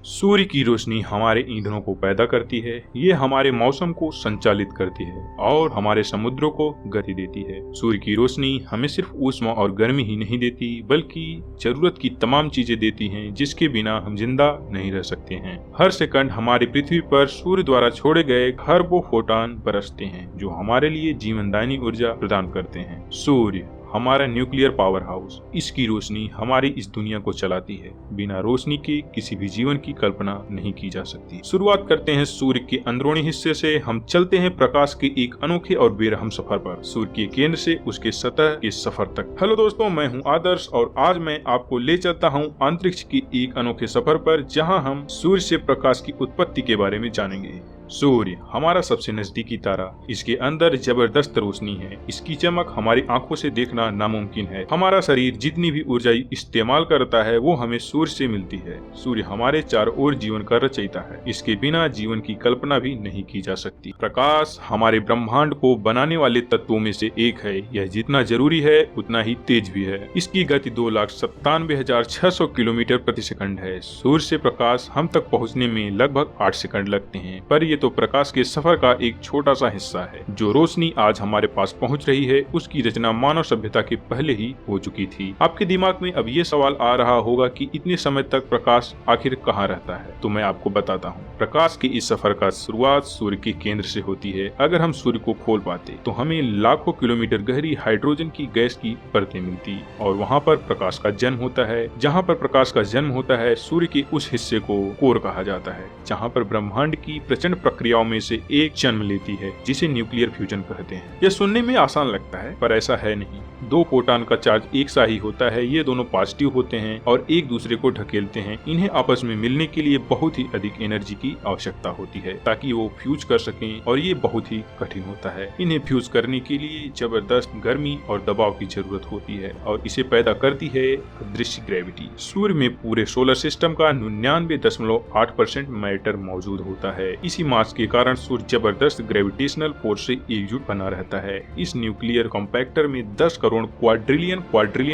सूर्य की रोशनी हमारे ईंधनों को पैदा करती है, ये हमारे मौसम को संचालित करती है और हमारे समुद्रों को गति देती है। सूर्य की रोशनी हमें सिर्फ ऊष्मा और गर्मी ही नहीं देती, बल्कि जरूरत की तमाम चीजें देती हैं जिसके बिना हम जिंदा नहीं रह सकते हैं। हर सेकंड हमारी पृथ्वी पर सूर्य द्वारा छोड़े गए खरबों फोटॉन बरसते हैं, जो हमारे लिए जीवनदायिनी ऊर्जा प्रदान करते हैं। सूर्य हमारा न्यूक्लियर पावर हाउस, इसकी रोशनी हमारी इस दुनिया को चलाती है। बिना रोशनी के किसी भी जीवन की कल्पना नहीं की जा सकती। शुरुआत करते हैं सूर्य के अंदरूनी हिस्से से। हम चलते हैं प्रकाश के एक अनोखे और बेरहम सफर पर, सूर्य के केंद्र से उसके सतह के सफर तक। हेलो दोस्तों, मैं हूं आदर्श और आज मैं आपको ले चलता हूं अंतरिक्ष की एक अनोखे सफर पर, जहां हम सूर्य से प्रकाश की उत्पत्ति के बारे में जानेंगे। सूर्य हमारा सबसे नजदीकी तारा, इसके अंदर जबरदस्त रोशनी है। इसकी चमक हमारी आंखों से देखना नामुमकिन है। हमारा शरीर जितनी भी ऊर्जा इस्तेमाल करता है वो हमें सूर्य से मिलती है। सूर्य हमारे चारों ओर जीवन का रचयिता है। इसके बिना जीवन की कल्पना भी नहीं की जा सकती। प्रकाश हमारे ब्रह्मांड को बनाने वाले तत्वों में से एक है। यह जितना जरूरी है उतना ही तेज भी है। इसकी गति 2,97,600 किलोमीटर प्रति सेकंड है। सूर्य से प्रकाश हम तक पहुँचने में लगभग 8 सेकंड लगते हैं, पर तो प्रकाश के सफर का एक छोटा सा हिस्सा है। जो रोशनी आज हमारे पास पहुंच रही है उसकी रचना मानव सभ्यता के पहले ही हो चुकी थी। आपके दिमाग में अब ये सवाल आ रहा होगा कि इतने समय तक प्रकाश आखिर कहाँ रहता है। तो मैं आपको बताता हूँ। प्रकाश के इस सफर का शुरुआत सूर्य के केंद्र से होती है। अगर हम सूर्य को खोल पाते तो हमें लाखों किलोमीटर गहरी हाइड्रोजन की गैस की परतें मिलती और वहाँ पर प्रकाश का जन्म होता है। जहाँ पर प्रकाश का जन्म होता है, सूर्य के उस हिस्से को कोर कहा जाता है, जहाँ पर ब्रह्मांड की प्रचंड प्रक्रियाओं में से एक जन्म लेती है, जिसे न्यूक्लियर फ्यूजन कहते हैं। यह सुनने में आसान लगता है, पर ऐसा है नहीं। 2 फोटॉन का चार्ज एक सा ही होता है। ये दोनों पॉजिटिव होते हैं और एक दूसरे को ढकेलते हैं। इन्हें आपस में मिलने के लिए बहुत ही अधिक एनर्जी की आवश्यकता होती है ताकि वो फ्यूज कर सकें, और ये बहुत ही कठिन होता है। इन्हें फ्यूज करने के लिए जबरदस्त गर्मी और दबाव की जरूरत होती है और इसे पैदा करती है अदृश्य ग्रेविटी। सूर्य में पूरे सोलर सिस्टम का 99.8% मैटर मौजूद होता है। इसी मास के कारण सूर्य जबरदस्त ग्रेविटेशनल फोर्स से एकजुट बना रहता है। इस न्यूक्लियर कॉम्पैक्टर में 10 करोड़ क्वाड्रिलियन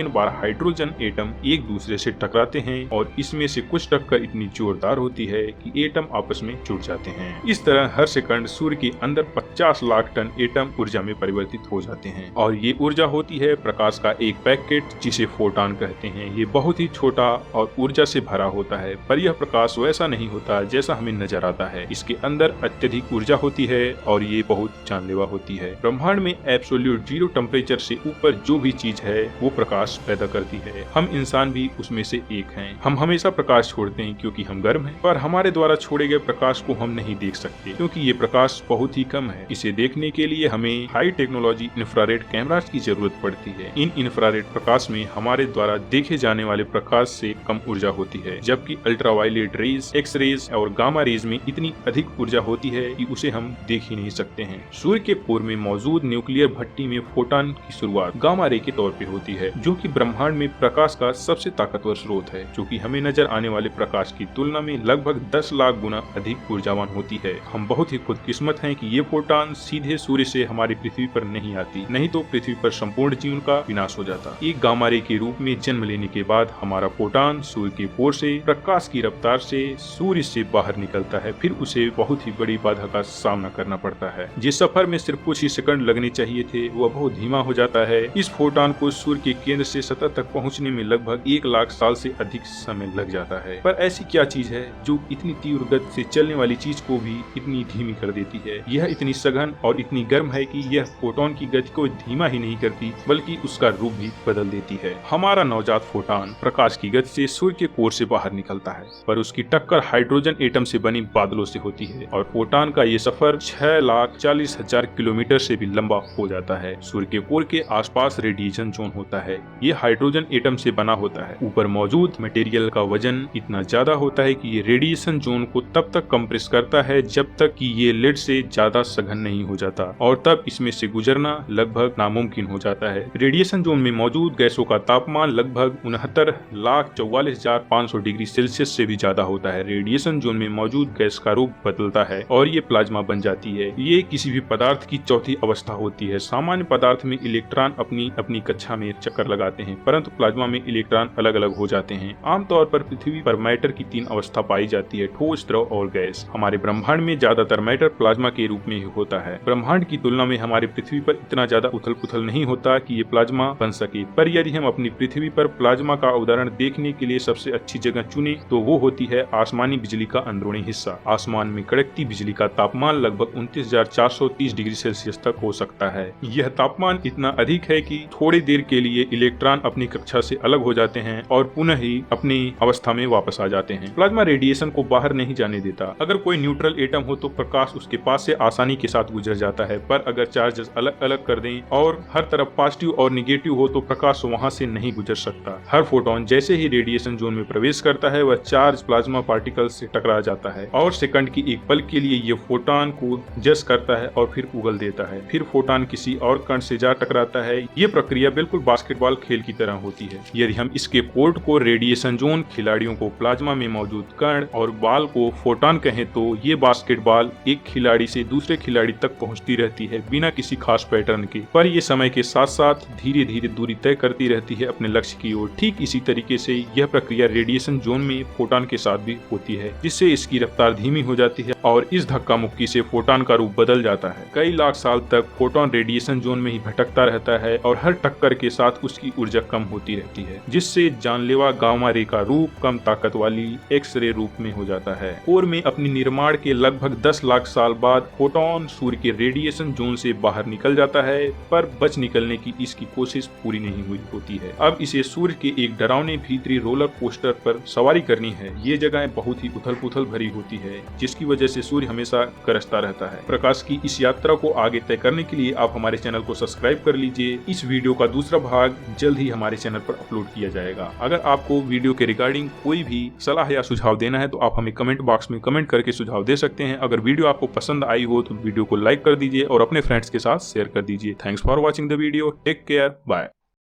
बार हाइड्रोजन एटम एक दूसरे से टकराते हैं और इसमें से कुछ टक्कर इतनी जोरदार होती है कि एटम आपस में जुड़ जाते हैं। इस तरह हर सेकंड सूर्य के अंदर 50 लाख टन एटम ऊर्जा में परिवर्तित हो जाते हैं और ये ऊर्जा होती है प्रकाश का एक पैकेट, जिसे फोटॉन कहते हैं। ये बहुत ही छोटा और ऊर्जा से भरा होता है, पर यह प्रकाश वैसा नहीं होता जैसा हमें नजर आता है। इसके अंदर अत्यधिक ऊर्जा होती है और ये बहुत जानलेवा होती है। ब्रह्मांड में एब्सोल्यूट 0 टेम्परेचर से ऊपर जो भी चीज है वो प्रकाश पैदा करती है। हम इंसान भी उसमें से एक हैं। हम हमेशा प्रकाश छोड़ते हैं क्योंकि हम गर्म हैं, पर हमारे द्वारा छोड़े गए प्रकाश को हम नहीं देख सकते क्योंकि ये प्रकाश बहुत ही कम है। इसे देखने के लिए हमें हाई टेक्नोलॉजी इंफ्रारेड कैमरास की जरूरत पड़ती है। इन इंफ्रारेड प्रकाश में हमारे द्वारा देखे जाने वाले प्रकाश से कम ऊर्जा होती है, जबकि अल्ट्रावायलेट रेज, एक्स रेज और गामा रेज में इतनी अधिक ऊर्जा होती है कि उसे हम देख ही नहीं सकते हैं। सूर्य के कोर में मौजूद न्यूक्लियर भट्टी में फोटॉन की शुरुआत गामा रे के तौर पे होती है, जो कि ब्रह्मांड में प्रकाश का सबसे ताकतवर स्रोत है, जो कि हमें नजर आने वाले प्रकाश की तुलना में लगभग 10 लाख गुना अधिक ऊर्जावान होती है। हम बहुत ही खुदकिस्मत हैं कि ये फोटॉन सीधे सूर्य से हमारी पृथ्वी पर नहीं आती, नहीं तो पृथ्वी पर संपूर्ण जीवन का विनाश हो जाता। एक गामा रे के रूप में जन्म लेने के बाद हमारा फोटॉन सूर्य के कोर से प्रकाश की रफ्तार से सूर्य से बाहर निकलता है। फिर उसे बहुत ही बड़ी बाधा का सामना करना पड़ता है। जिस सफर में सिर्फ कुछ ही सेकंड लगने चाहिए थे वह बहुत धीमा हो जाता है। इस फोटॉन को सूर्य के केंद्र से सतह तक पहुंचने में लगभग 1 लाख साल से अधिक समय लग जाता है। पर ऐसी क्या चीज है जो इतनी तीव्र गति से चलने वाली चीज को भी इतनी धीमी कर देती है? यह इतनी सघन और इतनी गर्म है कि यह फोटॉन की गति को धीमा ही नहीं करती बल्कि उसका रूप भी बदल देती है। हमारा नवजात फोटॉन प्रकाश की गति से सूर्य के कोर से बाहर निकलता है, पर उसकी टक्कर हाइड्रोजन एटम से बनी बादलों से होती है और फोटॉन का ये सफर 6,40,000 किलोमीटर से भी लंबा हो जाता है। सूर्य के कोर के आसपास रेडिएशन जोन होता है। ये हाइड्रोजन एटम से बना होता है। ऊपर मौजूद मटेरियल का वजन इतना ज्यादा होता है कि ये रेडिएशन जोन को तब तक कंप्रेस करता है जब तक कि ये लेड से ज्यादा सघन घन नहीं हो जाता और तब इसमें से गुजरना लगभग नामुमकिन हो जाता है। रेडिएशन जोन में मौजूद गैसों का तापमान लगभग 69,44,500 डिग्री सेल्सियस से भी ज्यादा होता है। रेडिएशन जोन में मौजूद गैस का रूप बदलता है और ये प्लाज्मा बन जाती है। ये किसी भी पदार्थ की चौथी अवस्था होती है। सामान्य पदार्थ में इलेक्ट्रॉन अपनी अपनी कक्षा में चक्कर लगाते हैं, परंतु प्लाज्मा में इलेक्ट्रॉन अलग अलग हो जाते हैं। आमतौर पर पृथ्वी पर मैटर की 3 अवस्था पाई जाती है, ठोस, द्रव और गैस। हमारे ब्रह्मांड में ज्यादातर मैटर प्लाज्मा के रूप में ही होता है। ब्रह्मांड की तुलना में हमारे पृथ्वी पर इतना ज्यादा उथल पुथल नहीं होता कि ये प्लाज्मा बन सके। पर यदि हम अपनी पृथ्वी पर प्लाज्मा का उदाहरण देखने के लिए सबसे अच्छी जगह चुने तो वो होती है आसमानी बिजली का अंदरूनी हिस्सा। आसमान में कड़कती बिजली का तापमान लगभग 29,430 डिग्री सेल्सियस तक हो सकता है। यह तापमान इतना अधिक है कि थोड़ी देर के लिए इलेक्ट्रॉन अपनी कक्षा से अलग हो जाते हैं और पुनः ही अपनी अवस्था में वापस आ जाते हैं। प्लाज्मा रेडिएशन को बाहर नहीं जाने देता। अगर कोई न्यूट्रल एटम हो तो प्रकाश उसके पास से आसानी के साथ गुजर जाता है, पर अगर चार्जेस अलग अलग कर दें और हर तरफ पॉजिटिव और निगेटिव हो तो प्रकाश वहां से नहीं गुजर सकता। हर फोटोन जैसे ही रेडिएशन जोन में प्रवेश करता है वह चार्ज प्लाज्मा पार्टिकल से टकरा जाता है और सेकंड की एक पल के लिए ये फोटोन को जस करता है और फिर उगल देता है। फिर फोटोन किसी और कण से जा टकराता है। ये प्रक्रिया बिल्कुल बास्केटबॉल खेल की तरह होती है। यदि हम इसके कोर्ट को रेडिएशन जोन, खिलाड़ियों को प्लाज्मा में मौजूद कण और बॉल को फोटोन कहें तो ये बास्केटबॉल एक खिलाड़ी से दूसरे खिलाड़ी तक पहुंचती रहती है बिना किसी खास पैटर्न के, पर ये समय के साथ साथ धीरे धीरे दूरी तय करती रहती है अपने लक्ष्य की ओर। ठीक इसी तरीके से यह प्रक्रिया रेडिएशन जोन में फोटोन के साथ भी होती है, जिससे इसकी रफ्तार धीमी हो जाती है और इस धक्का मुक्की से फोटोन का रूप बदल जाता है। कई लाख साल तक फोटोन रेडिएशन जोन में ही भटकता रहता है और हर टक्कर के साथ उसकी ऊर्जा कम होती रहती है, जिससे जानलेवा गामा रे का रूप कम ताकत वाली एक्स-रे रूप में हो जाता है। कोर में अपने निर्माण के लगभग 10 लाख साल बाद फोटोन सूर्य के रेडिएशन जोन से बाहर निकल जाता है, पर बच निकलने की इसकी कोशिश पूरी नहीं हुई होती है। अब इसे सूर्य के एक डरावने भीतरी रोलर कोस्टर पर सवारी करनी है। ये जगह बहुत ही उथल पुथल भरी होती है, जिसकी वजह से सूर्य हमेशा गरजता रहता है। प्रकाश की इस यात्रा को आगे तय करने के लिए आप हमारे चैनल को सब्सक्राइब कर लीजिए। इस वीडियो का दूसरा भाग जल्द ही हमारे चैनल पर अपलोड किया जाएगा। अगर आपको वीडियो के रिगार्डिंग कोई भी सलाह या सुझाव देना है तो आप हमें कमेंट बॉक्स में कमेंट करके सुझाव दे सकते हैं। अगर वीडियो आपको पसंद आई हो तो वीडियो को लाइक कर दीजिए और अपने फ्रेंड्स के साथ शेयर कर दीजिए। Thanks for watching the video. Take care, bye.